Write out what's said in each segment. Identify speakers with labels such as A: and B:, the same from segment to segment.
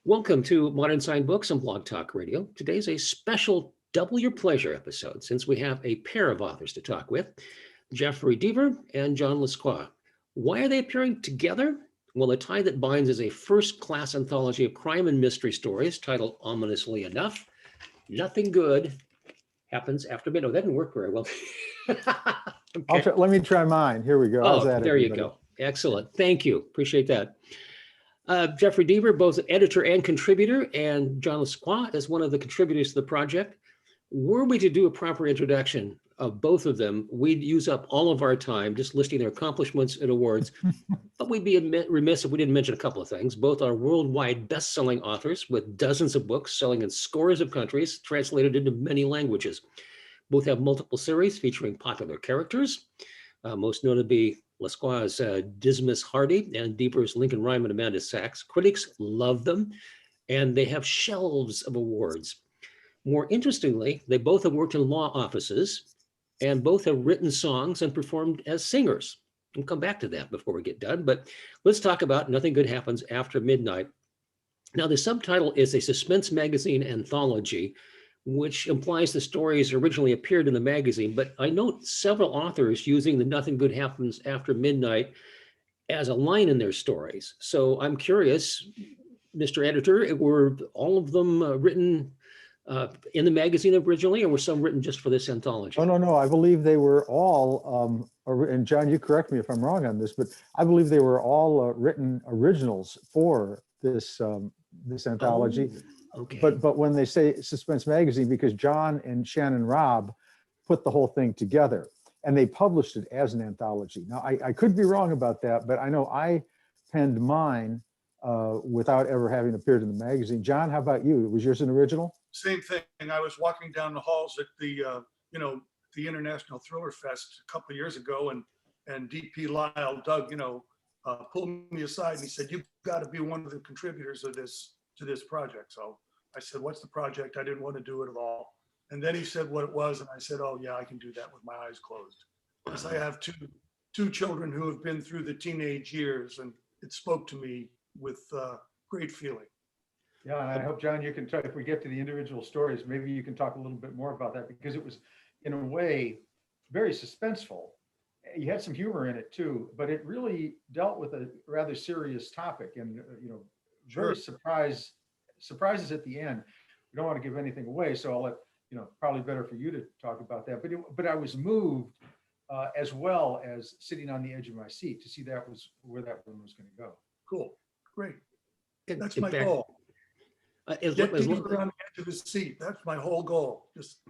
A: Welcome to Modern Sign Books and Blog Talk Radio. Today's a special Double Your Pleasure episode since we have a pair of authors to talk with, Jeffrey Deaver and John Lescroart. Why are they appearing together? Well, the tie that binds is a first-class anthology of crime and mystery stories titled, ominously enough, Nothing Good Happens After Midnight. Oh, that didn't work very well. Okay.
B: Let me try mine. Here we go. How's that,
A: there you
B: everybody?
A: go. Excellent. Thank you. Appreciate that. Jeffrey Deaver, both an editor and contributor, and John Lescroart is one of the contributors to the project. Were we to do a proper introduction of both of them, we'd use up all of our time just listing their accomplishments and awards. But we'd be remiss if we didn't mention a couple of things. Both are worldwide best-selling authors with dozens of books selling in scores of countries, translated into many languages. Both have multiple series featuring popular characters, most notably Lescroart's Dismas Hardy and Deaver's Lincoln Rhyme and Amanda Sachs. Critics love them, and they have shelves of awards. More interestingly, they both have worked in law offices, and both have written songs and performed as singers. We'll come back to that before we get done, but let's talk about Nothing Good Happens After Midnight. Now, the subtitle is a suspense magazine anthology, which implies the stories originally appeared in the magazine, but I note several authors using the Nothing Good Happens After Midnight as a line in their stories. So I'm curious, Mr. Editor, were all of them written in the magazine originally, or were some written just for this anthology?
B: Oh, no. I believe they were all, and John, you correct me if I'm wrong on this, but I believe they were all written originals for this this anthology.
A: Oh, okay.
B: But when they say suspense magazine, because John and Shannon Robb put the whole thing together and they published it as an anthology. Now, I could be wrong about that, but I know I penned mine without ever having appeared in the magazine. John, how about you? Was yours an original?
C: Same thing. I was walking down the halls at the the International Thriller Fest a couple of years ago, and DP Lyle, Doug, pulled me aside and he said, "You've got to be one of the contributors of this to this project." So I said, "What's the project?" I didn't want to do it at all. And then he said what it was, and I said, "Oh yeah, I can do that with my eyes closed." Because I have two children who have been through the teenage years, and it spoke to me with great feeling.
D: Yeah, and I hope, John, you can talk, if we get to the individual stories, maybe you can talk a little bit more about that, because it was, in a way, very suspenseful. You had some humor in it too, but it really dealt with a rather serious topic, and very surprises at the end. We don't want to give anything away, so I'll let probably better for you to talk about that. But I was moved as well as sitting on the edge of my seat to see that was where that one was going to go.
C: Cool, great. That's
A: In
C: my
A: fact,
C: goal.
A: As
C: Get
A: long-
C: Deaver on the edge of his seat. That's my whole goal. Just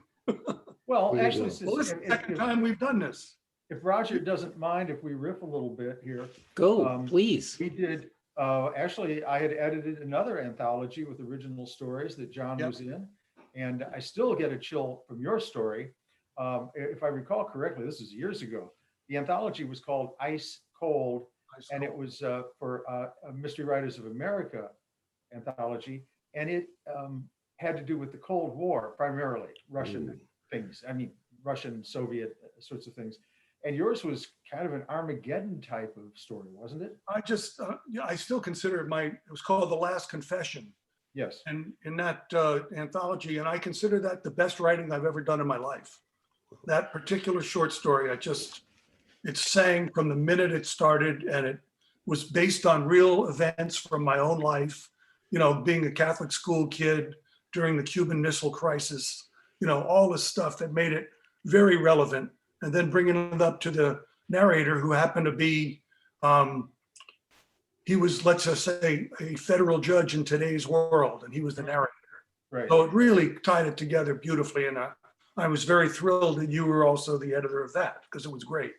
D: Well,
A: There you
D: actually,
A: go.
C: well, this is the second time we've done this.
D: if Roger doesn't mind if we riff a little bit here,
A: Go, please.
D: we did, actually, I had edited another anthology with original stories that John
C: Yep.
D: was in. And I still get a chill from your story. If I recall correctly, this is years ago. The anthology was called Ice Cold, and it was for a Mystery Writers of America anthology. And it had to do with the Cold War, primarily Russian things. I mean, Russian, Soviet sorts of things. And yours was kind of an Armageddon type of story, wasn't it?
C: I still consider it was called The Last Confession.
D: Yes.
C: And in that anthology, and I consider that the best writing I've ever done in my life. That particular short story, it sang from the minute it started, and it was based on real events from my own life, being a Catholic school kid during the Cuban Missile Crisis, all this stuff that made it very relevant. And then bringing it up to the narrator, who happened to be, he was, let's just say, a federal judge in today's world, and he was the narrator.
D: Right.
C: So it really tied it together beautifully, and I was very thrilled that you were also the editor of that, because it was great.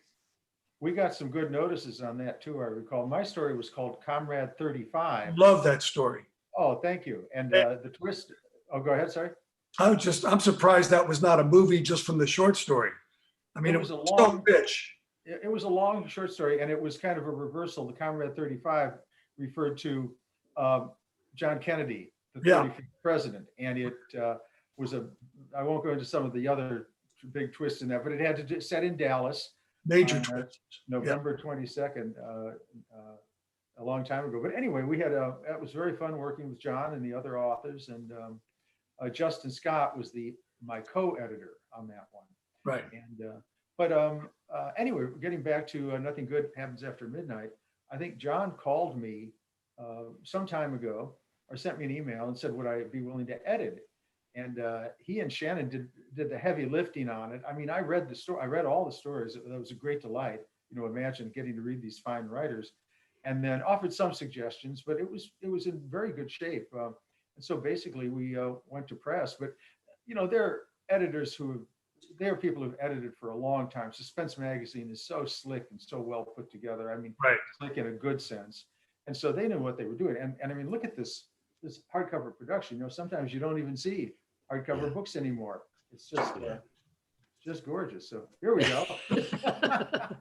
D: We got some good notices on that too, I recall. My story was called Comrade 35.
C: Love that story.
D: Oh, thank you. And the twist, oh, go ahead, sorry.
C: I'm surprised that was not a movie just from the short story. I mean, it was so rich.
D: It was a long short story, and it was kind of a reversal. The Comrade 35 referred to John Kennedy, the 35th president, and it was I won't go into some of the other big twists in that, but it had to set in Dallas.
C: Major twist.
D: November 22nd, a long time ago. But anyway, it was very fun working with John and the other authors. And Justin Scott was my co-editor on that one.
C: Right.
D: And anyway, getting back to Nothing Good Happens After Midnight, I think John called me some time ago or sent me an email and said, would I be willing to edit it? And he and Shannon did the heavy lifting on it. I mean, I read the story. I read all the stories. That was a great delight. Imagine getting to read these fine writers, and then offered some suggestions. But it was in very good shape. And so basically, we went to press. But there are editors there are people who've edited for a long time. Suspense Magazine is so slick and so well put together. I mean,
C: Right.
D: slick in a good sense. And so they knew what they were doing. And I mean, look at this hardcover production. Sometimes you don't even see hardcover books anymore. It's just gorgeous. So here we go.
C: Got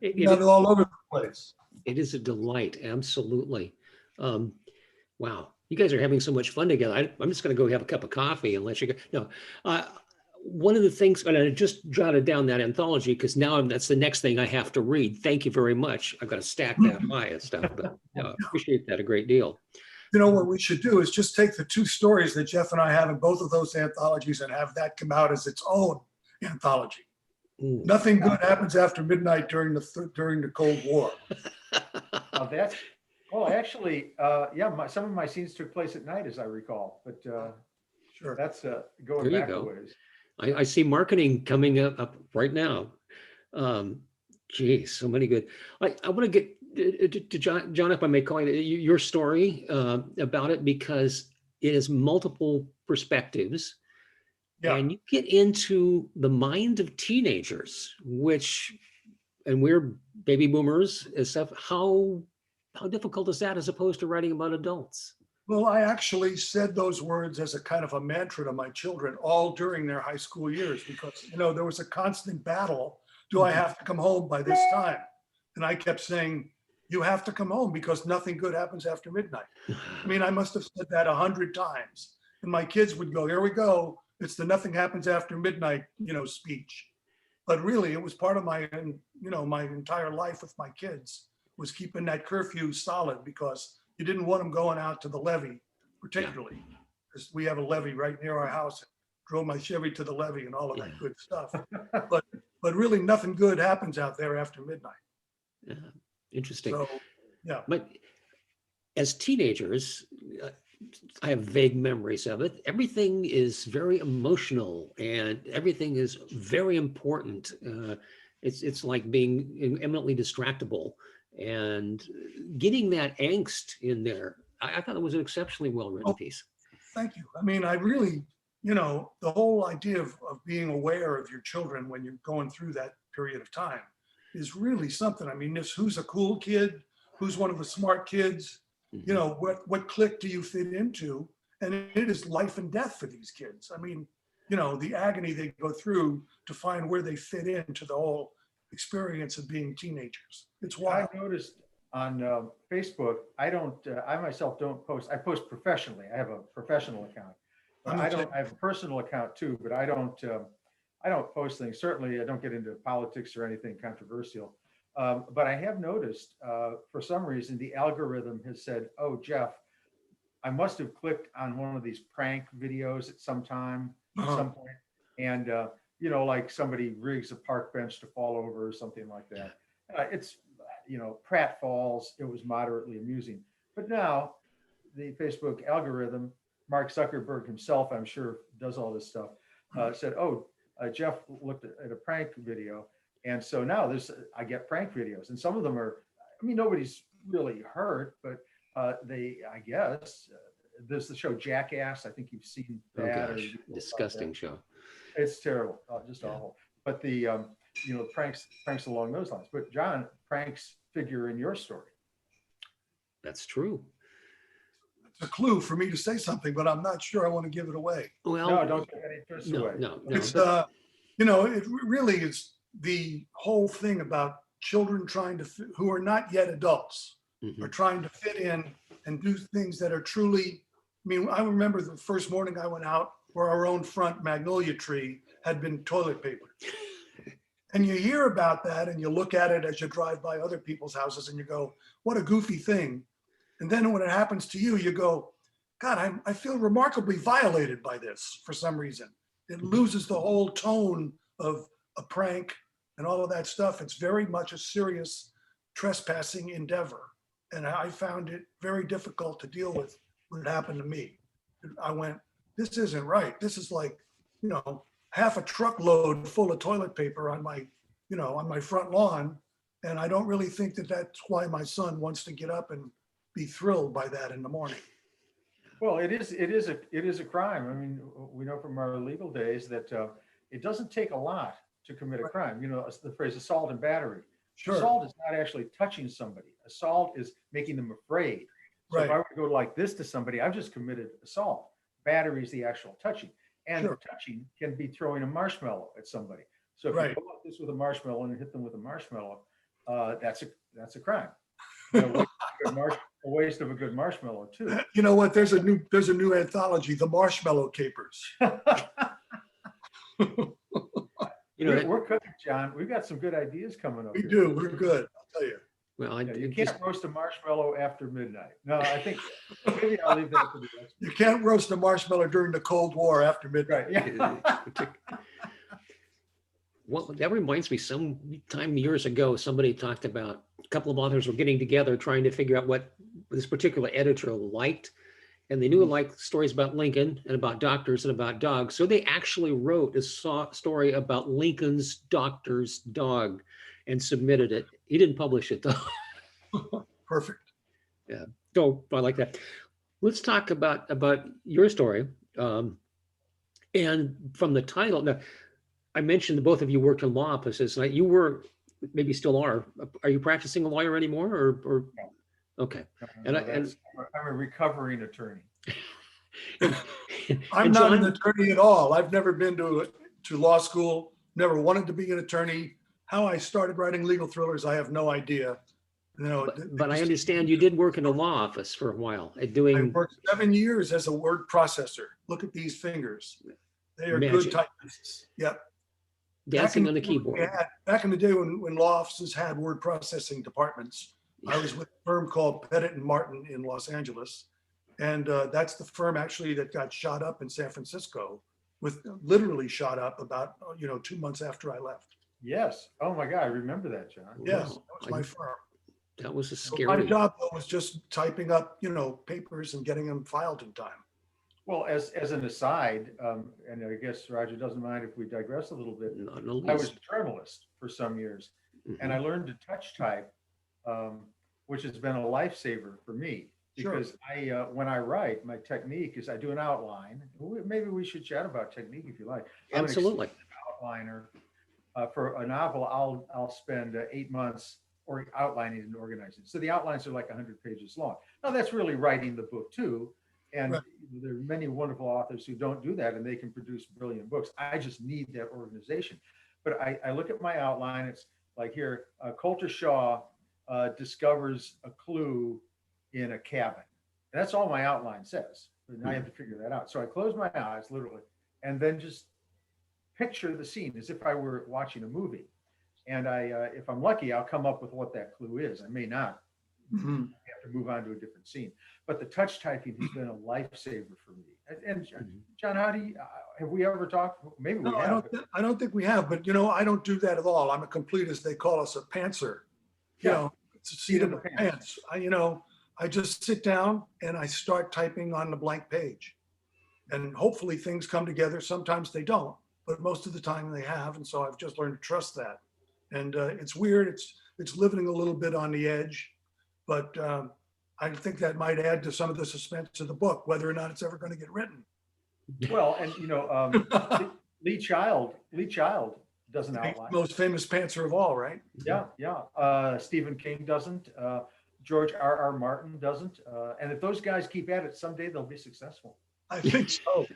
C: it all over the place.
A: It is a delight, absolutely. Wow, you guys are having so much fun together. I'm just going to go have a cup of coffee and let you go. No, one of the things, and I just jotted down that anthology because now that's the next thing I have to read. Thank you very much. I've got to stack that high and stuff, but I appreciate that a great deal.
C: What we should do is just take the two stories that Jeff and I have in both of those anthologies and have that come out as its own anthology. Nothing good happens after midnight during the Cold War.
D: Actually, some of my scenes took place at night, as I recall. But
C: Sure,
D: that's going back a ways.
A: I see marketing coming up right now. Geez, so many good. I want to get to John, if I may call it your story about it, because it has multiple perspectives.
C: Yeah.
A: And you get into the mind of teenagers, and we're baby boomers and stuff. How difficult is that as opposed to writing about adults?
C: Well, I actually said those words as a kind of a mantra to my children all during their high school years, because, there was a constant battle. Do I have to come home by this time? And I kept saying, you have to come home because nothing good happens after midnight. I mean, I must have said that 100 times. And my kids would go, here we go. It's the nothing happens after midnight, speech. But really, it was part of my, my entire life with my kids was keeping that curfew solid, because you didn't want them going out to the levee, particularly, because we have a levee right near our house. Drove my Chevy to the levee and all of that good stuff. But really, nothing good happens out there after midnight.
A: Yeah, interesting.
C: So, yeah.
A: But as teenagers, I have vague memories of it. Everything is very emotional and everything is very important. It's like being eminently distractible, and getting that angst in there. I thought it was an exceptionally well-written piece. Thank
C: you. I mean, I really, the whole idea of being aware of your children when you're going through that period of time is really something. I mean, who's a cool kid, who's one of the smart kids, what clique do you fit into? And it is life and death for these kids. I mean, the agony they go through to find where they fit into the whole experience of being teenagers. It's wild.
D: I noticed on Facebook, I myself don't post. I post professionally. I have a professional account. I have a personal account too, but I don't post things. Certainly, I don't get into politics or anything controversial. But I have noticed, for some reason, the algorithm has said, "Oh, Jeff, I must have clicked on one of these prank videos at some time, at some point, and like somebody rigs a park bench to fall over or something like that." It's Pratt Falls. It was moderately amusing, but now the Facebook algorithm, Mark Zuckerberg himself, I'm sure, does all this stuff. Said, "Oh, Jeff looked at a prank video." And so now I get prank videos, and some of them are, nobody's really hurt, but I guess, there's the show Jackass. I think you've seen that.
A: Oh gosh, disgusting show.
D: It's terrible, just awful. But the, pranks along those lines. But John, pranks figure in your story.
A: That's true.
C: It's a clue for me to say something, but I'm not sure I want to give it away.
A: Well,
D: no, don't give any first away.
A: No.
C: It's, it really is the whole thing about children who are not yet adults, are trying to fit in and do things that are truly, I remember the first morning I went out where our own front magnolia tree had been toilet papered. And you hear about that and you look at it as you drive by other people's houses and you go, what a goofy thing. And then when it happens to you, you go, God, I feel remarkably violated by this for some reason. It loses the whole tone of a prank and all of that stuff. It's very much a serious trespassing endeavor. And I found it very difficult to deal with when it happened to me. I went, this isn't right. This is like, half a truckload full of toilet paper on my, on my front lawn. And I don't really think that that's why my son wants to get up and be thrilled by that in the morning.
D: Well, it is a crime. I mean, we know from our legal days that it doesn't take a lot to commit a crime. The phrase assault and battery.
C: Sure.
D: Assault is not actually touching somebody. Assault is making them afraid. So
C: Right.
D: if I were to go like this to somebody, I've just committed assault. Battery is the actual touching. And
C: Sure.
D: touching can be throwing a marshmallow at somebody. So if
C: Right.
D: you go like this with a marshmallow and hit them with a marshmallow, that's a crime. A waste of a good marshmallow too.
C: You know what? There's a new anthology, The Marshmallow Capers.
D: We're cooking, John. We've got some good ideas coming up.
C: We
D: here.
C: do. We're good. I'll tell you.
A: Well,
D: You can't roast a marshmallow after midnight. No, I think maybe I'll leave that to the next.
C: You can't roast a marshmallow during the Cold War after midnight.
D: Right. Yeah.
A: Well, that reminds me, some time years ago, somebody talked about a couple of authors were getting together trying to figure out what this particular editor liked. And they knew he liked stories about Lincoln and about doctors and about dogs. So they actually wrote a story about Lincoln's doctor's dog and submitted it. He didn't publish it though.
C: Perfect.
A: Yeah, so I like that. Let's talk about your story. And from the title, now, I mentioned that both of you worked in law offices. You were, maybe still are. Are you practicing a lawyer anymore, or?
D: No.
A: Okay.
D: I'm a recovering attorney.
C: I'm not an attorney at all. I've never been to law school, never wanted to be an attorney. How I started writing legal thrillers, I have no idea.
A: But I understand you did work in a law office for a while
C: I worked 7 years as a word processor. Look at these fingers. They are good typists. Yep.
A: Dancing on the keyboard.
C: Back in the day when law offices had word processing departments, I was with a firm called Pettit and Martin in Los Angeles. And that's the firm actually that got shot up in San Francisco, literally shot up about 2 months after I left.
D: Yes. Oh my God, I remember that, John.
C: Yes, that was my firm.
A: That was a
C: So
A: scary.
C: my job though was just typing up, papers and getting them filed in time.
D: Well, as an aside, and I guess Roger doesn't mind if we digress a little bit.
A: No,
D: I was a journalist for some years, and I learned to touch type, which has been a lifesaver for me. Because when I write, my technique is I do an outline. Maybe we should chat about technique if you like.
A: Absolutely.
D: I'm an outliner. For a novel, I'll spend 8 months or outlining and organizing. So the outlines are like 100 pages long. Now that's really writing the book too. And there are many wonderful authors who don't do that and they can produce brilliant books. I just need that organization. But I look at my outline. It's like here, Coulter Shaw discovers a clue in a cabin. And that's all my outline says. And I have to figure that out. So I close my eyes literally and then just picture the scene as if I were watching a movie. And if I'm lucky, I'll come up with what that clue is. I may not.
C: Mm-hmm.
D: Have to move on to a different scene. But the touch typing has been a lifesaver for me. And John, how do you, have we ever talked? Maybe we have.
C: I don't think we have, but I don't do that at all. I'm a complete, as they call us, a pantser. It's a seat in the pants. I just sit down and I start typing on the blank page. And hopefully things come together. Sometimes they don't, but most of the time they have. And so I've just learned to trust that. And it's weird. It's living a little bit on the edge, but I think that might add to some of the suspense of the book, whether or not it's ever going to get written.
D: Well, and Lee Child does an outline.
C: Most famous pantser of all, right?
D: Yeah. Stephen King doesn't. George R.R. Martin doesn't. And if those guys keep at it, someday they'll be successful.
C: I think so.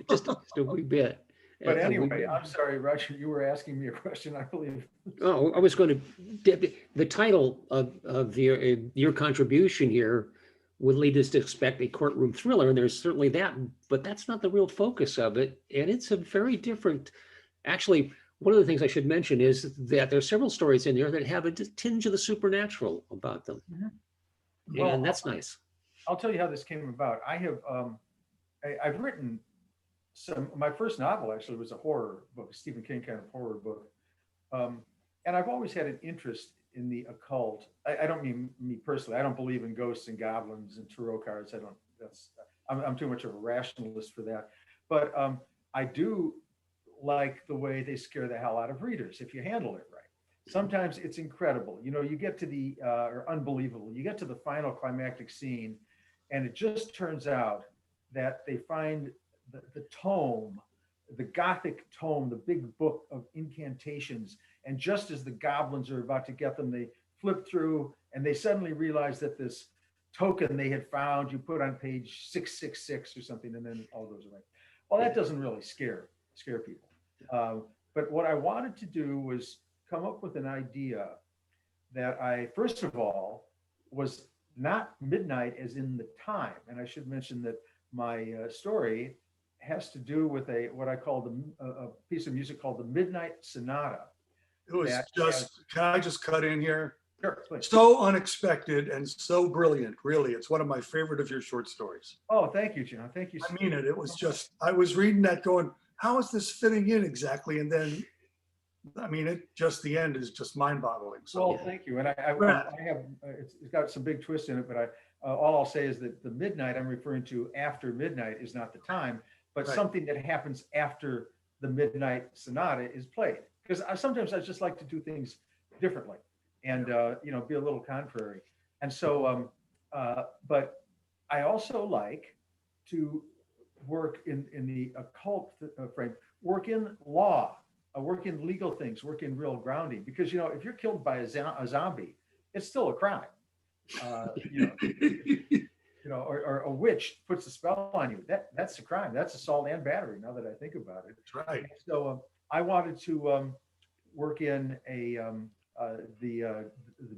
A: just a wee bit.
D: But anyway, I'm sorry, Roger, you were asking me a question, I believe.
A: Oh, I was going to, the title of your contribution here would lead us to expect a courtroom thriller, and there's certainly that, but that's not the real focus of it. And it's a very different, actually, one of the things I should mention is that there are several stories in there that have a tinge of the supernatural about them.
D: Well,
A: And that's nice.
D: I'll tell you how this came about. I've written my first novel actually was a horror book, a Stephen King kind of horror book. And I've always had an interest in the occult. I don't mean me personally. I don't believe in ghosts and goblins and tarot cards. I'm too much of a rationalist for that. But I do like the way they scare the hell out of readers if you handle it right. Sometimes it's incredible. You know, you get to or unbelievable. You get to the final climactic scene, and it just turns out that they find the tome, the Gothic tome, the big book of incantations. And just as the goblins are about to get them, they flip through and they suddenly realize that this token they had found, you put on page 666 or something, and then it all goes away. Well, that doesn't really scare people. But what I wanted to do was come up with an idea that first of all, was not midnight as in the time. And I should mention that my story has to do with what I call a piece of music called the Midnight Sonata.
C: It was can I just cut in here?
D: Sure, please.
C: So unexpected and so brilliant, really. It's one of my favorite of your short stories.
D: Oh, thank you, John. Thank you.
C: I mean it. It was just, I was reading that going, how is this fitting in exactly? And then, I mean, the end is just mind-boggling. So,
D: Well, thank you. And I have, it's got some big twists in it, but all I'll say is that the midnight I'm referring to after midnight is not the time, but something that happens after the Midnight Sonata is played. Because sometimes I just like to do things differently and, be a little contrary. And so, but I also like to work in the occult frame, work in law, work in legal things, work in real grounding. Because, if you're killed by a zombie, it's still a crime. Or a witch puts a spell on you. That's a crime. That's assault and battery. Now that I think about it.
C: that's right.
D: So I wanted to work in the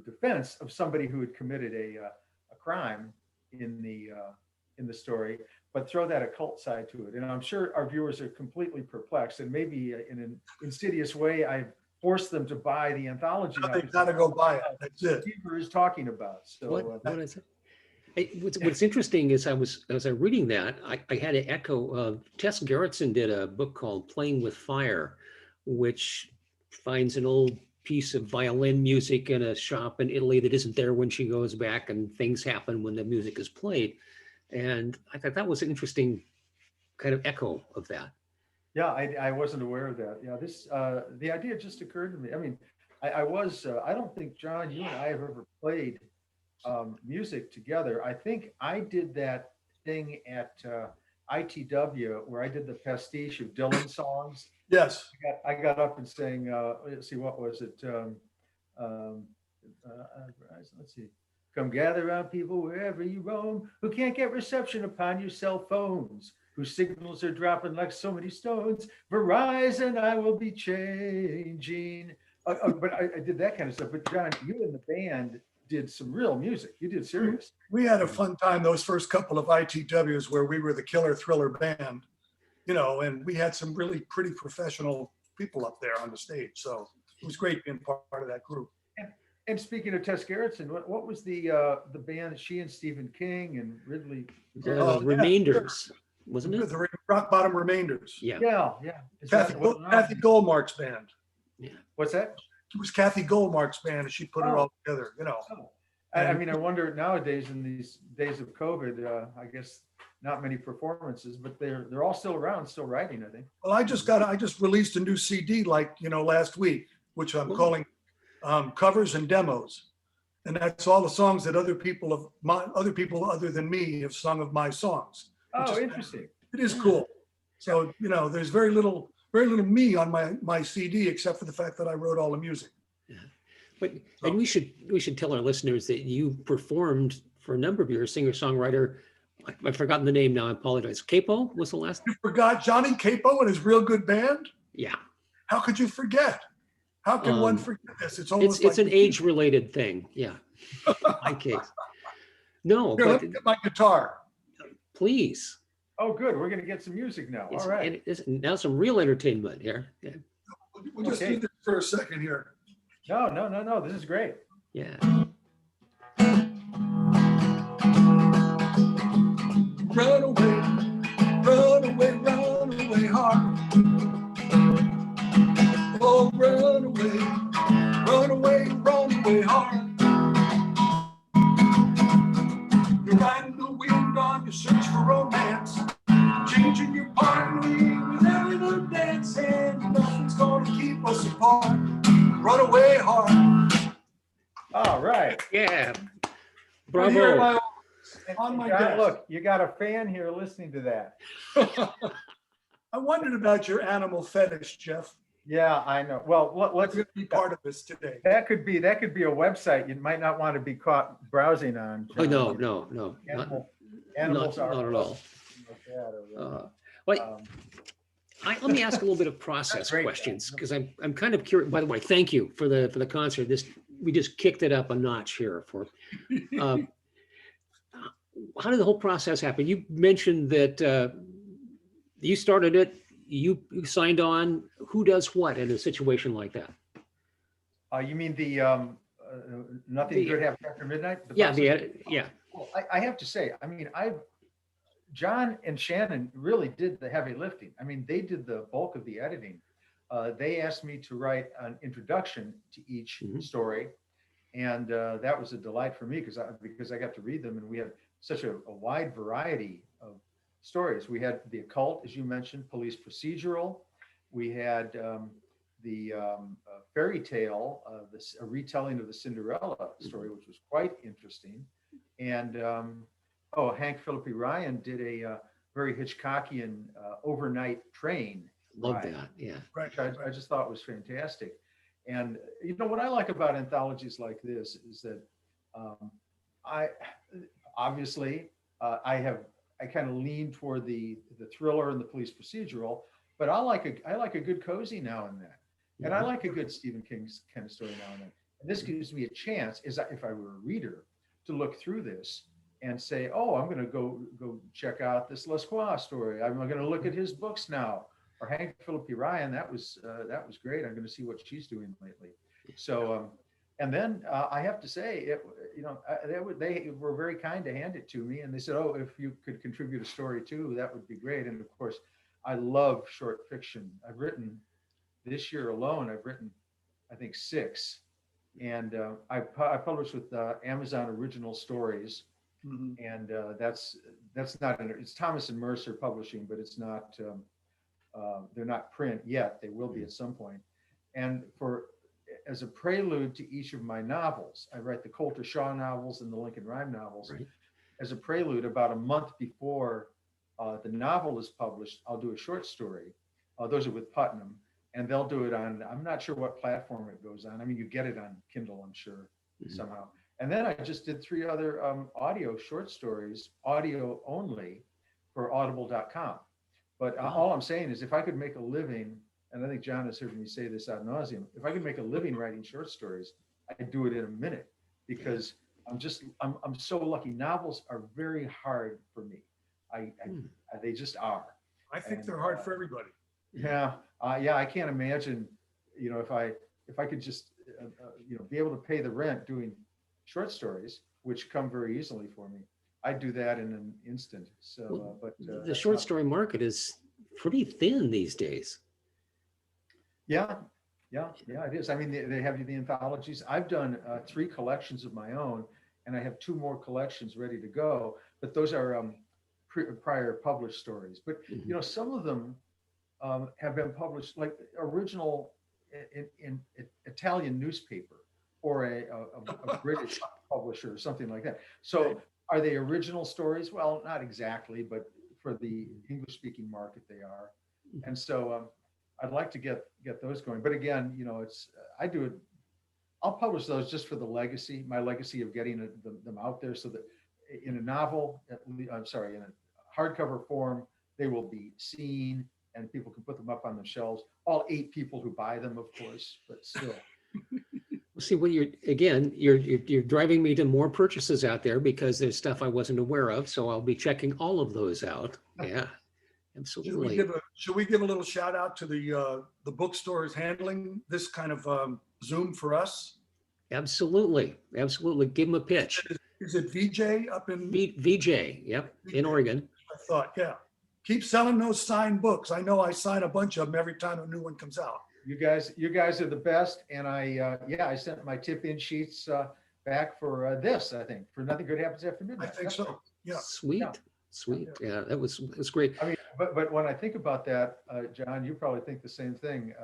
D: defense of somebody who had committed a crime in the story, but throw that occult side to it. And I'm sure our viewers are completely perplexed, and maybe in an insidious way, I've forced them to buy the anthology.
C: Now they've got to go buy it. That's it.
D: Deaver is talking about. So
A: What is it? What's interesting is as I was reading that, I had to echo, Tess Gerritsen did a book called Playing with Fire, which finds an old piece of violin music in a shop in Italy that isn't there when she goes back, and things happen when the music is played. And I thought that was an interesting kind of echo of that.
D: Yeah, I wasn't aware of that. Yeah, the idea just occurred to me. I mean, I don't think, John, you and I have ever played music together. I think I did that thing at ITW where I did the pastiche of Dylan songs.
C: Yes.
D: I got up and sang, let's see, what was it? Let's see. Come gather around people wherever you roam, who can't get reception upon your cell phones, whose signals are dropping like so many stones. Verizon, I will be changing. But I did that kind of stuff. But John, you and the band did some real music. You did serious.
C: We had a fun time those first couple of ITWs where we were the Killer Thriller band, and we had some really pretty professional people up there on the stage. So it was great being part of that group.
D: And speaking of Tess Gerritsen, what was the band she and Stephen King and Ridley?
A: Remainders, wasn't it?
C: The Rock Bottom Remainders.
A: Yeah.
D: Yeah.
C: Kathy Goldmark's band.
A: Yeah.
D: What's that?
C: It was Kathy Goldmark's band, and she put it all together,
D: I mean, I wonder nowadays in these days of COVID, I guess not many performances, but they're all still around, still writing, I think.
C: Well, I just released a new CD last week, which I'm calling Covers and Demos. And that's all the songs that other people other than me have sung of my songs.
D: Oh, interesting.
C: It is cool. So, there's very little me on my CD, except for the fact that I wrote all the music.
A: Yeah. But and we should tell our listeners that you performed for a number of years, singer-songwriter. I've forgotten the name now. I apologize. Capo was the last.
C: You forgot Johnny Capo and his real good band?
A: Yeah.
C: How could you forget? How can one forget this? It's almost
A: it's an age-related thing. Yeah. My case. No,
C: Here, let me get my guitar.
A: Please.
D: Oh, good. We're going to get some music now. All right.
A: And now some real entertainment here. Yeah.
C: We'll just
D: Okay.
C: do this for a second here.
D: No. This is great.
A: Yeah.
C: Run away, run away, run away hard. Oh, run away, run away, run away hard. You're riding the wind on your search for romance, changing your partner with every little dance, and nothing's gonna keep us apart. Run away hard.
D: All right.
A: Yeah.
C: Right here at
A: Bravo.
C: my office, on my
D: John,
C: desk.
D: look, you got a fan here listening to that.
C: I wondered about your animal fetish, Jeff.
D: Yeah, I know. Well,
C: Let's
D: let's,
C: be part of this today.
D: that could be a website you might not want to be caught browsing on.
A: Oh,
D: John.
A: no. Not,
D: Animals
A: not
D: are
A: at all.
D: like that, or,
A: Wait,
D: um,
A: let me ask a little bit of process
D: Great.
A: questions, because I'm kind of curious. By the way, thank you for the concert. We just kicked it up a notch here for. How did the whole process happen? You mentioned that you started it, you signed on. Who does what in a situation like that?
D: You mean the Nothing
A: The-
D: Good Happens After Midnight? The
A: Yeah,
D: process?
A: yeah.
D: Well, I have to say, I mean, John and Shannon really did the heavy lifting. I mean, they did the bulk of the editing. They asked me to write an introduction to each
A: Mhm.
D: story. And that was a delight for me because I got to read them, and we had such a wide variety of stories. We had the occult, as you mentioned, police procedural. We had the fairy tale, a retelling of the Cinderella story, which was quite interesting. And Hank Phillippe Ryan did a very Hitchcockian overnight train
A: Love
D: ride,
A: that. Yeah.
C: Right.
D: which I just thought was fantastic. And you know what I like about anthologies like this is that I obviously I kind of lean toward the thriller and the police procedural, but I like a good cozy now and then, and I like a good Stephen King kind of story now and then. And this gives me a chance, if I were a reader, to look through this and say, oh, I'm going to go check out this Lescroart story. I'm going to look at his books now. Or Hank Phillippe Ryan, that was great. I'm going to see what she's doing lately. So, and then I have to say, they were very kind to hand it to me, and they said, "Oh, if you could contribute a story too, that would be great." And of course, I love short fiction. I've written this year alone. I've written, I think, 6, and I published with Amazon Original Stories,
C: Mhm.
D: and that's not it's Thomas and Mercer Publishing, but it's not. They're not print yet. They will be at some point. And as a prelude to each of my novels, I write the Coulter Shaw novels and the Lincoln Rhyme novels.
A: Right.
D: As a prelude, about a month before the novel is published, I'll do a short story. Those are with Putnam, and they'll do it on, I'm not sure what platform it goes on. I mean, you get it on Kindle, I'm sure,
A: Mhm.
D: somehow. And then I just did 3 other audio short stories, audio only, for audible.com. But all I'm saying is, if I could make a living, and I think John has heard me say this ad nauseum, if I could make a living writing short stories, I'd do it in a minute, because I'm so lucky. Novels are very hard for me. They just are.
C: I think they're hard for everybody.
D: Yeah, I can't imagine, if I could just, be able to pay the rent doing short stories, which come very easily for me. I'd do that in an instant. So,
A: The short story market is pretty thin these days.
D: Yeah, it is. I mean, they have the anthologies. I've done 3 collections of my own, and I have 2 more collections ready to go. But those are prior published stories. But some of them have been published, like original in Italian newspaper or a British publisher or something like that. So are they original stories? Well, not exactly, but for the English-speaking market, they are. And so I'd like to get those going. But again, I do it. I'll publish those just for the legacy, my legacy of getting them out there, so that in a novel, in a hardcover form, they will be seen and people can put them up on the shelves. All 8 people who buy them, of course, but still.
A: See, what you're driving me to more purchases out there, because there's stuff I wasn't aware of. So I'll be checking all of those out. Yeah. Absolutely.
C: Should we give a little shout out to the bookstores handling this kind of Zoom for us?
A: Absolutely. Absolutely. Give them a pitch.
C: Is it VJ up in?
A: VJ, yep, in Oregon.
C: I thought, yeah. Keep selling those signed books. I know I sign a bunch of them every time a new one comes out.
D: You guys are the best. And I sent my tip-in sheets back for this, I think, for Nothing Good Happens After
C: I
D: Midnight.
C: think so. Yeah.
A: Sweet,
D: Yeah.
A: sweet. Yeah, that's great.
D: I mean, but when I think about that, John, you probably think the same thing.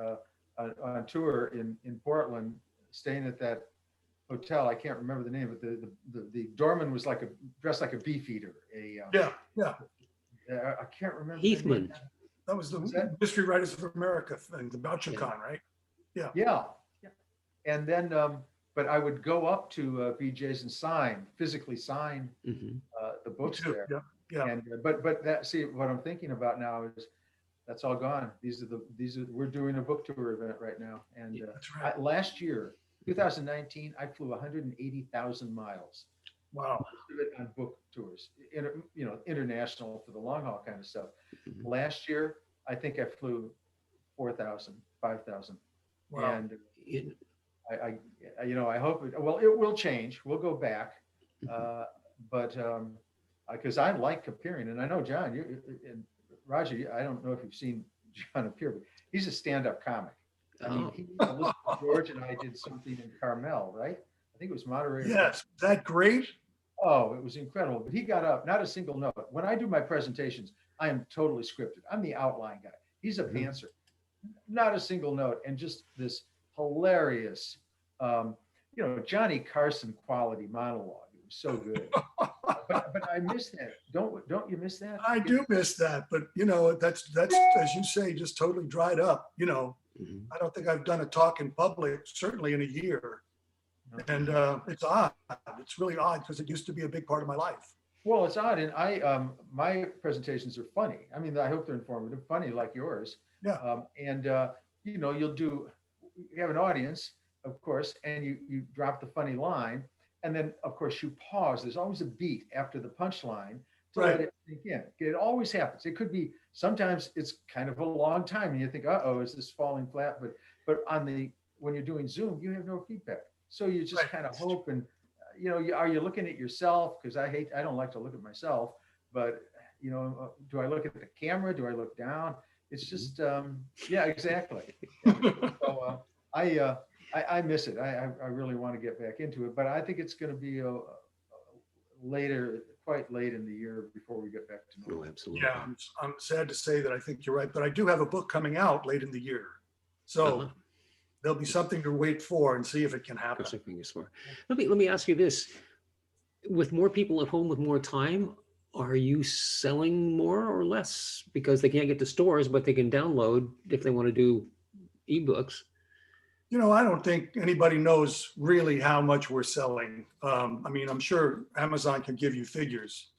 D: On tour in Portland, staying at that hotel, I can't remember the name, but the doorman was dressed like a beefeater.
C: Yeah.
D: I can't remember. the
A: Heathman.
D: name.
C: That was the
D: Was that-
C: Mystery Writers of America thing, the BoucherCon, right?
D: Yeah. And then, but I would go up to BJ's and physically sign
A: Mhm.
D: the books
C: too,
D: there.
C: yeah, yeah.
D: And but that, see, what I'm thinking about now is that's all gone. We're doing a book tour event right now. And
C: That's right.
D: last year, 2019, I flew 180,000 miles.
C: Wow.
D: Most of it on book tours, international for the long haul kind of stuff.
A: Mhm.
D: Last year, I think I flew 4,000, 5,000.
C: Wow.
D: And
A: It-
D: I hope it will change. We'll go back. But because I like appearing, and I know John, and Roger, I don't know if you've seen John appear, but he's a stand-up comic. I mean,
A: Oh.
D: Elizabeth George and I did something in Carmel, right? I think it was Monterey.
C: Yes. Is that great?
D: Oh, it was incredible. But he got up, not a single note. When I do my presentations, I am totally scripted. I'm the outline guy. He's a
A: Mhm.
D: pantser. Not a single note. And just this hilarious, Johnny Carson quality monologue. It was so good. but I miss that. Don't you miss that?
C: I do miss that, but that's as you say, just totally dried up.
A: Mhm.
C: I don't think I've done a talk in public, certainly in a year. And it's odd. It's really odd because it used to be a big part of my life.
D: Well, it's odd, and my presentations are funny. I mean, I hope they're informative, funny like yours.
C: Yeah.
D: You have an audience, of course, and you drop the funny line, and then of course you pause. There's always a beat after the punchline to
C: Right.
D: let it sink in. It always happens. It could be sometimes it's kind of a long time, and you think, "Uh-oh, is this falling flat?" But when you're doing Zoom, you have no feedback, so you just
C: Right.
D: kind of hope and. Are you looking at yourself? Because I don't like to look at myself, but do I look at the camera? Do I look down? It's just, yeah, exactly. So I miss it. I really want to get back into it, but I think it's going to be quite late in the year before we get back to normal.
A: Oh, absolutely.
C: Yeah, I'm sad to say that I think you're right, but I do have a book coming out late in the year. So
A: Uh-huh.
C: there'll be something to wait for and see if it can happen.
A: Cross our fingers for. Let me ask you this: with more people at home with more time, are you selling more or less because they can't get to stores, but they can download if they want to do ebooks?
C: I don't think anybody knows really how much we're selling. I mean, I'm sure Amazon can give you figures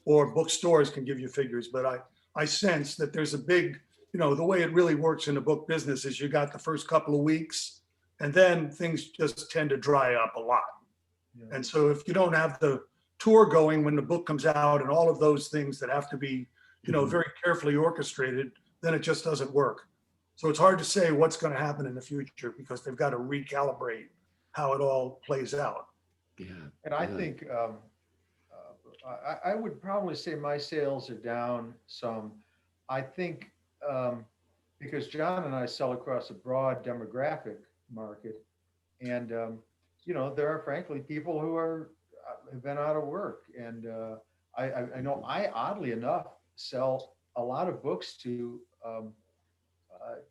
C: or bookstores can give you figures, but I sense that there's a big, the way it really works in the book business is you got the first couple of weeks and then things just tend to dry up a lot.
D: Yeah.
C: And so if you don't have the tour going when the book comes out and all of those things that have to be,
A: Mhm.
C: very carefully orchestrated, then it just doesn't work. So it's hard to say what's going to happen in the future because they've got to recalibrate how it all plays out.
A: Yeah.
D: And I
A: Yeah.
D: think I would probably say my sales are down some. I think because John and I sell across a broad demographic market, and there are frankly people who have been out of work, and I know I oddly enough sell a lot of books to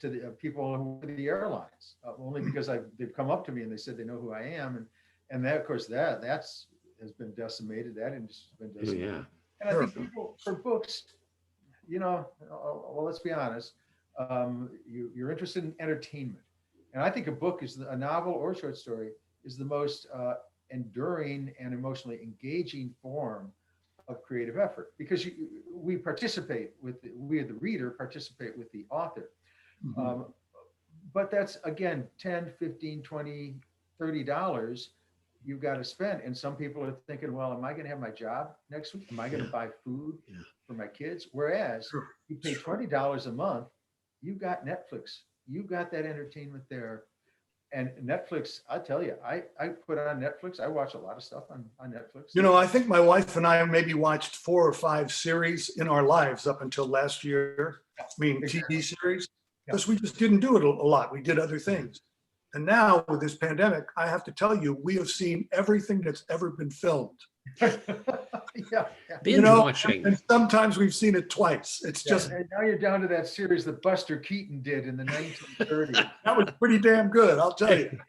D: the people who work at the airlines, only because they've come up to me and they said they know who I am, and that of course that's has been decimated. That industry's been
A: Oh,
D: decimated.
A: yeah.
D: And I think people for books, well, let's be honest, you're interested in entertainment, and I think a novel or short story is the most enduring and emotionally engaging form of creative effort because we the reader participate with the author. But that's again $10, $15, $20, $30 you've got to spend. And some people are thinking, well, am I going to have my job next week? Am I going to buy food for my kids? Whereas you pay $20 a month, you've got Netflix, you've got that entertainment there. And Netflix, I tell you, I put on Netflix. I watch a lot of stuff on Netflix.
C: You know, I think my wife and I maybe watched 4 or 5 series in our lives up until last year. I mean, TV series, because we just didn't do it a lot. We did other things. And now with this pandemic, I have to tell you, we have seen everything that's ever been filmed.
A: Binge watching.
C: And sometimes we've seen it twice. It's just,
D: and now you're down to that series that Buster Keaton did in the 1930s.
C: that was pretty damn good, I'll tell you.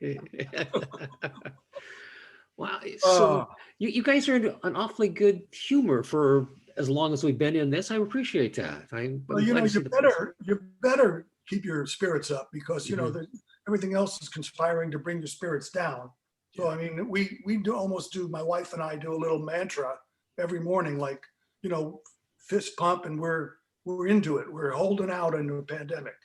A: Wow. So you guys are an awfully good humor for as long as we've been in this. I appreciate that.
C: Well, you know, you better keep your spirits up because, you know, everything else is conspiring to bring your spirits down. So, I mean, we almost do, my wife and I do a little mantra every morning, like, you know, fist pump, and we're into it. We're holding out in the pandemic.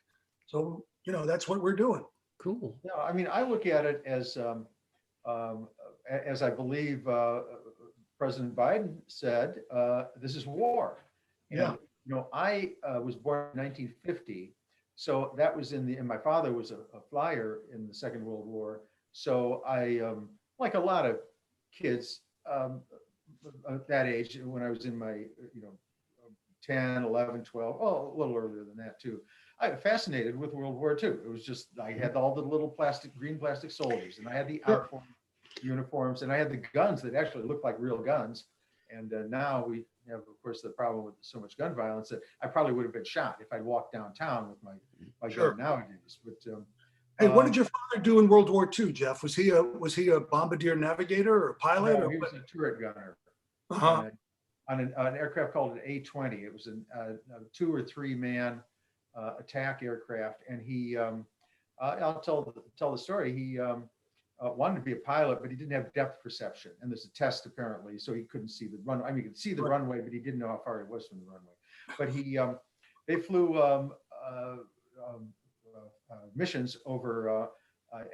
C: So, you know, that's what we're doing.
A: Cool.
D: No, I mean, I look at it as I believe President Biden said, this is war. And, you know, I was born in 1950. So that was and my father was a flyer in the Second World War. So I, like a lot of kids at that age, when I was in my, you know, 10, 11, 12, oh, a little earlier than that too, I was fascinated with World War II. It was just, I had all the little green plastic soldiers, and I had the outform uniforms, and I had the guns that actually looked like real guns. And now we have, of course, the problem with so much gun violence that I probably would have been shot if I walked downtown with my gun nowadays. But
C: hey, what did your father do in World War II, Jeff? Was he a bombardier navigator or a pilot?
D: No,
C: or
D: he was a turret gunner on an aircraft called an A-20. It was a 2 or 3 man attack aircraft, and he I'll tell the story. He wanted to be a pilot, but he didn't have depth perception, and there's a test apparently, so he couldn't see the runway. I mean, he could see the runway, but he didn't know how far it was from the runway. But they flew missions over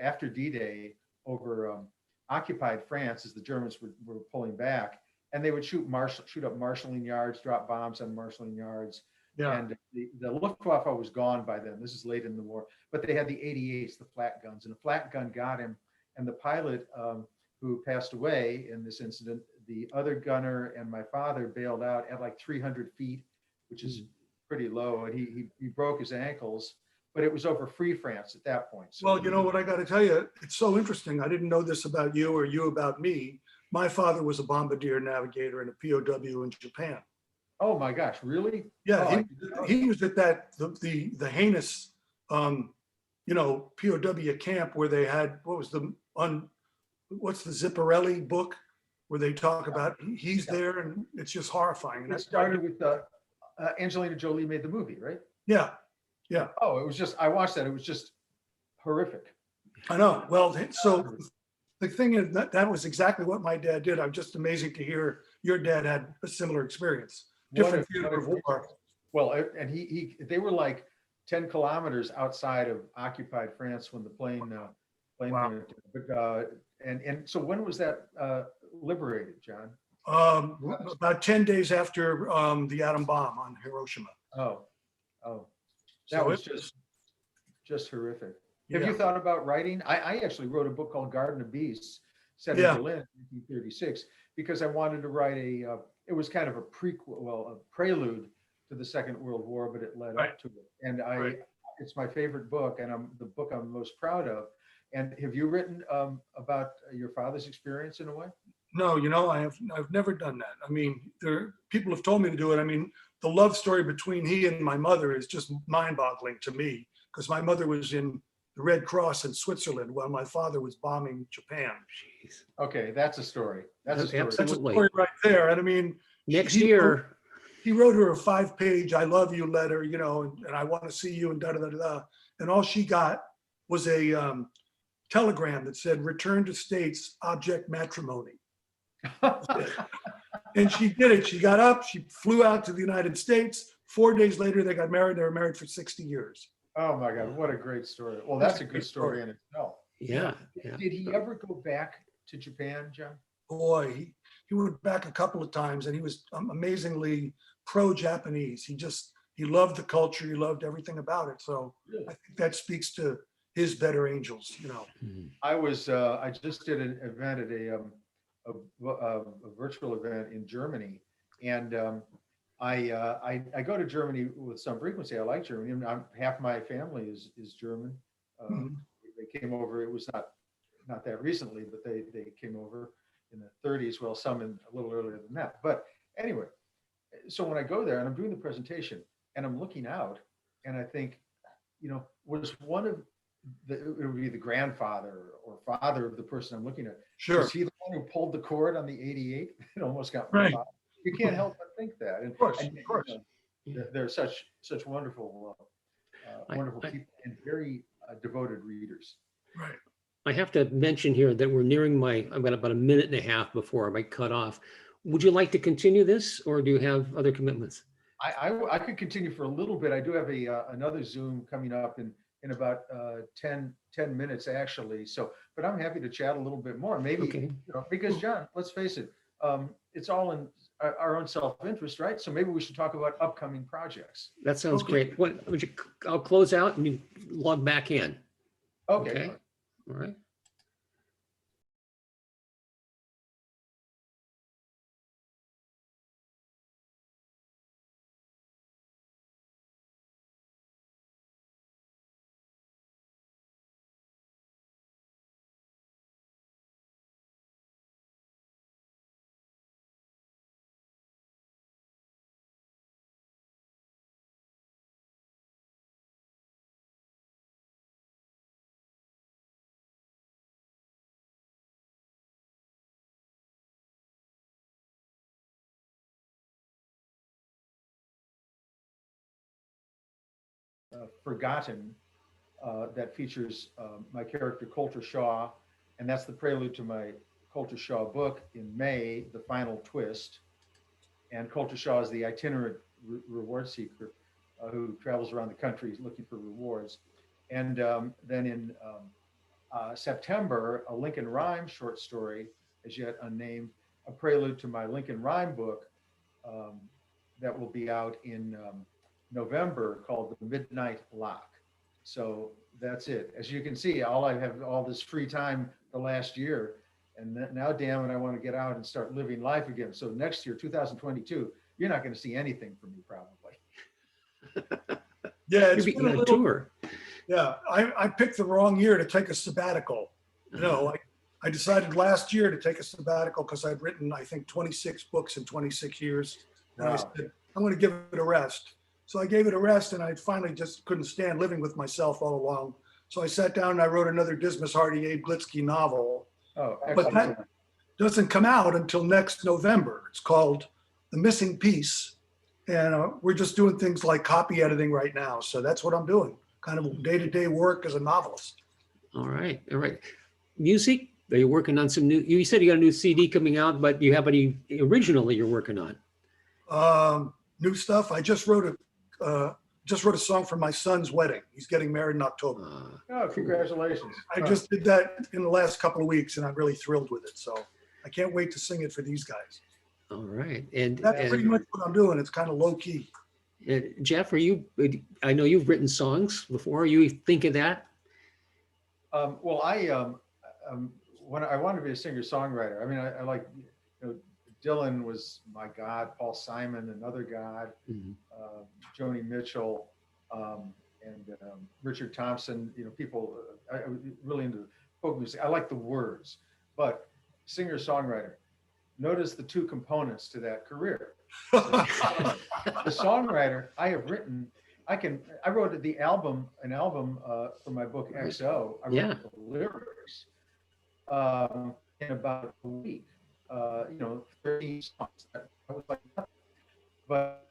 D: after D-Day over occupied France as the Germans were pulling back, and they would shoot up marshalling yards, drop bombs on marshalling yards. And the Luftwaffe was gone by then. This is late in the war, but they had the 88s, the flat guns, and a flat gun got him. And the pilot who passed away in this incident, the other gunner and my father bailed out at like 300 feet, which is pretty low. And he broke his ankles, but it was over Free France at that point. So,
C: well, you know what, I got to tell you, it's so interesting. I didn't know this about you or you about me. My father was a bombardier navigator and a POW in Japan.
D: Oh my gosh, really?
C: Yeah, he was at the heinous, you know, POW camp where they had, what's the Zipparelli book where they talk about, he's there, and it's just horrifying. And
D: that started with Angelina Jolie made the movie, right?
C: Yeah.
D: Oh, it was just, I watched that. It was just horrific.
C: I know. Well, so the thing is that was exactly what my dad did. I'm just amazing to hear your dad had a similar experience. Different theater of war.
D: Well, and they were like 10 kilometers outside of occupied France when the plane
C: Wow.
D: But and so when was that liberated, John?
C: About 10 days after the atom bomb on Hiroshima.
D: Oh, that
C: So
D: was just horrific. Have
C: Yeah.
D: you thought about writing? I actually wrote a book called Garden of Beasts, set in
C: Yeah.
D: Berlin in 1936, because I wanted to write it was kind of a prequel, well, a prelude to the Second World War, but it led
C: Right.
D: up to it. And
C: Right.
D: it's my favorite book, and the book I'm most proud of. And have you written about your father's experience in a way?
C: No, you know, I've never done that. I mean, people have told me to do it. I mean, the love story between he and my mother is just mind-boggling to me, because my mother was in the Red Cross in Switzerland while my father was bombing Japan.
A: Jeez.
D: Okay, that's a story. That's a story.
C: That's a
A: Absolutely.
C: story right there. And I mean,
A: Next
C: he
A: year,
C: he wrote her a 5-page "I love you" letter, you know, and I want to see you, and da da da da. And all she got was a telegram that said, "Return to States, object matrimony." And she did it. She got up, she flew out to the United States. 4 days later, they got married. They were married for 60 years.
D: Oh my God, what a great story. Well, that's a good story in itself.
A: yeah.
D: Did he ever go back to Japan, John?
C: Boy, he went back a couple of times and he was amazingly pro-Japanese. He loved the culture. He loved everything about it. So
D: Really?
C: I think that speaks to his better angels, you know.
A: Mhm.
D: I just did an event at a virtual event in Germany, and I go to Germany with some frequency. I like Germany. And half my family is German.
C: Mhm.
D: They came over. It was not that recently, but they came over in the 30s. Well, some a little earlier than that. But anyway, so when I go there and I'm doing the presentation and I'm looking out, and I think, was one of it would be the grandfather or father of the person I'm looking at.
C: Sure.
D: Was he the one who pulled the cord on the 88? It almost got my
C: Right.
D: father. You can't help but think that. And,
C: Of course,
D: and
C: of course.
D: they're such wonderful, wonderful
A: I-
D: people and very devoted readers.
C: Right.
A: I have to mention here that we're nearing I've got about a minute and a half before I might cut off. Would you like to continue this or do you have other commitments?
D: I could continue for a little bit. I do have another Zoom coming up in about 10 minutes actually. So, but I'm happy to chat a little bit more. Maybe,
A: Okay.
D: Because John, let's face it, it's all in our own self-interest, right? So maybe we should talk about upcoming projects.
A: That sounds
C: Okay.
A: great. I'll close out and you log back in.
D: Okay.
A: All right.
D: Forgotten that features my character Coulter Shaw, and that's the prelude to my Coulter Shaw book in May, The Final Twist. And Coulter Shaw is the itinerant reward seeker who travels around the country looking for rewards. And then in September, a Lincoln Rhyme short story, as yet unnamed, a prelude to my Lincoln Rhyme book that will be out in November, called The Midnight Lock. So that's it. As you can see, I have all this free time the last year, and now, damn it, I want to get out and start living life again. So next year, 2022, you're not going to see anything from me probably.
C: Yeah,
A: You'll
C: it's
A: be
C: been a
A: on a
C: little,
A: tour.
C: yeah, I picked the wrong year to take a sabbatical. I decided last year to take a sabbatical because I'd written, I think, 26 books in 26 years. And I
D: Wow.
C: said, I'm going to give it a rest. So I gave it a rest, and I finally just couldn't stand living with myself all along. So I sat down and I wrote another Dismas Hardy, Abe Glitsky novel.
D: Oh,
C: But
D: excellent.
C: that doesn't come out until next November. It's called The Missing Piece. And we're just doing things like copy editing right now. So that's what I'm doing, kind of day-to-day work as a novelist.
A: All right. All right. Music? Are you working on some new? You said you got a new CD coming out, but you have any originally you're working on?
C: New stuff. I just wrote a song for my son's wedding. He's getting married in October.
D: Oh, congratulations.
C: I just did that in the last couple of weeks, and I'm really thrilled with it. So I can't wait to sing it for these guys.
A: All right. And,
C: That's pretty much what I'm doing. It's kind of low key.
A: and Jeff, I know you've written songs before. You think of that?
D: Well, when I wanted to be a singer-songwriter, I mean, I like, Dylan was my God, Paul Simon, another God,
A: Mhm.
D: Joni Mitchell, and Richard Thompson, people, I was really into folk music. I like the words, but singer-songwriter, notice the two components to that career. The songwriter, I have written, I wrote an album for my book XO. I wrote
A: Yeah.
D: the lyrics in about a week. 30 songs. That was like nothing. But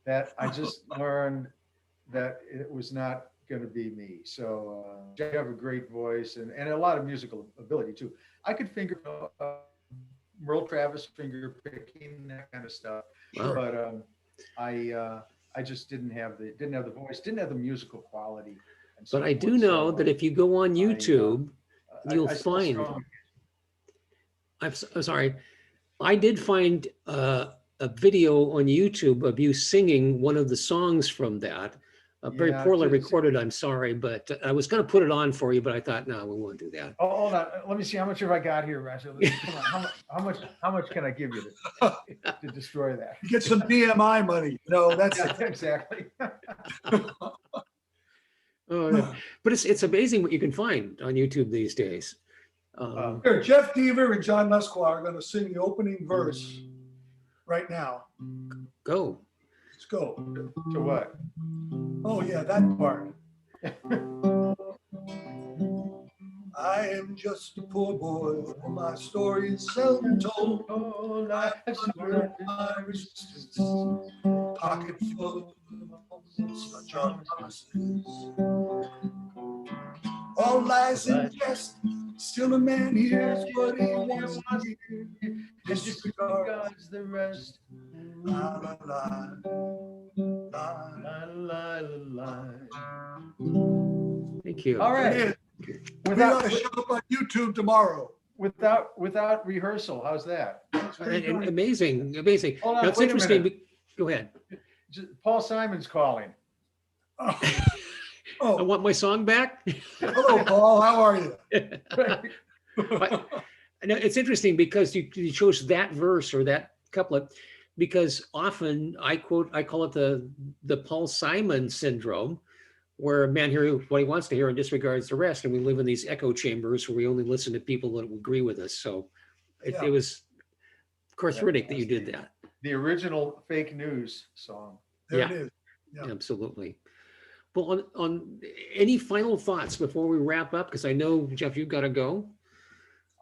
D: that I just learned that it was not going to be me. So you have a great voice and a lot of musical ability too. I could finger Merle Travis finger picking, that kind of stuff.
A: Wow.
D: But I just didn't have the voice, didn't have the musical quality. And so
A: But I do
D: forth.
A: know
D: So,
A: that if you go on YouTube You'll
D: I still
A: find,
D: strongly-
A: I'm sorry, I did find a video on YouTube of you singing one of the songs from that. Very
D: Yeah,
A: poorly
D: just-
A: recorded, I'm sorry, but I was going to put it on for you, but I thought, no, we won't do that.
D: Oh, hold on. Let me see how much have I got here, Roger. Come on. How much can I give you to destroy that?
C: Get some BMI money. No, that's
D: Yeah, exactly.
A: Oh, yeah. But it's amazing what you can find on YouTube these days.
C: Here, Jeff Deaver and John Lescroart are going to sing the opening verse right now.
A: Go.
C: Let's go.
D: To what?
C: Oh, yeah, that part. I am just a poor boy, and my story is seldom told.
D: Oh,
C: I
D: life's
C: surrendered my resistance, pocket full of such promises. All lies and jest, still a man hears what he wants to hear.
D: Disregards the rest.
C: La, la, la, la.
D: La, la, la,
A: Thank you.
D: All
C: There
D: right.
C: it is. We ought to show up on YouTube tomorrow.
D: Without rehearsal, how's that?
A: Amazing, amazing.
D: Hold on,
A: Now, it's
D: wait a
A: interesting.
D: minute.
A: Go ahead.
D: Paul Simon's calling.
C: Oh,
A: I
C: oh,
A: want my song back.
C: hello, Paul. How are you?
A: Now, it's interesting because you chose that verse or that couplet because often I call it the Paul Simon syndrome, where a man hears what he wants to hear and disregards the rest. And we live in these echo chambers where we only listen to people that agree with us. So
C: Yeah.
A: it was cathartic that you did that.
D: The original fake news song.
C: There
A: Yeah.
C: it is. Yeah.
A: Absolutely. Well, on any final thoughts before we wrap up? Because I know, Jeff, you've got to go.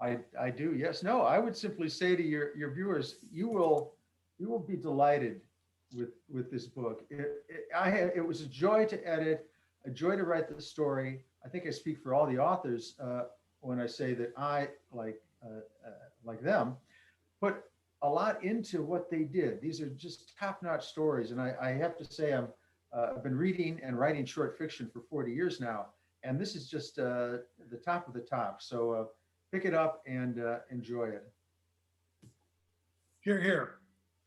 D: I do. Yes. No, I would simply say to your viewers, you will be delighted with this book. It was a joy to edit, a joy to write the story. I think I speak for all the authors when I say that I like them put a lot into what they did. These are just top-notch stories, and I have to say I've been reading and writing short fiction for 40 years now, and this is just the top of the top. So pick it up and enjoy it.
C: Here, here.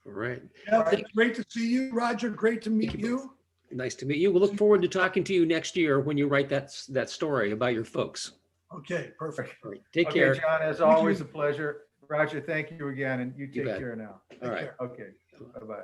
A: All right.
C: Yeah, great to see you, Roger. Great to meet
A: Thank you
C: you.
A: Nice to meet you. We'll look forward to talking to you next year when you write that story about your folks.
C: Okay, perfect.
A: All right. Take
D: Okay,
A: care.
D: John, as always, a pleasure. Roger, thank you again, and you take
A: bet.
D: care now.
A: All right.
C: care.
D: Okay, bye-bye.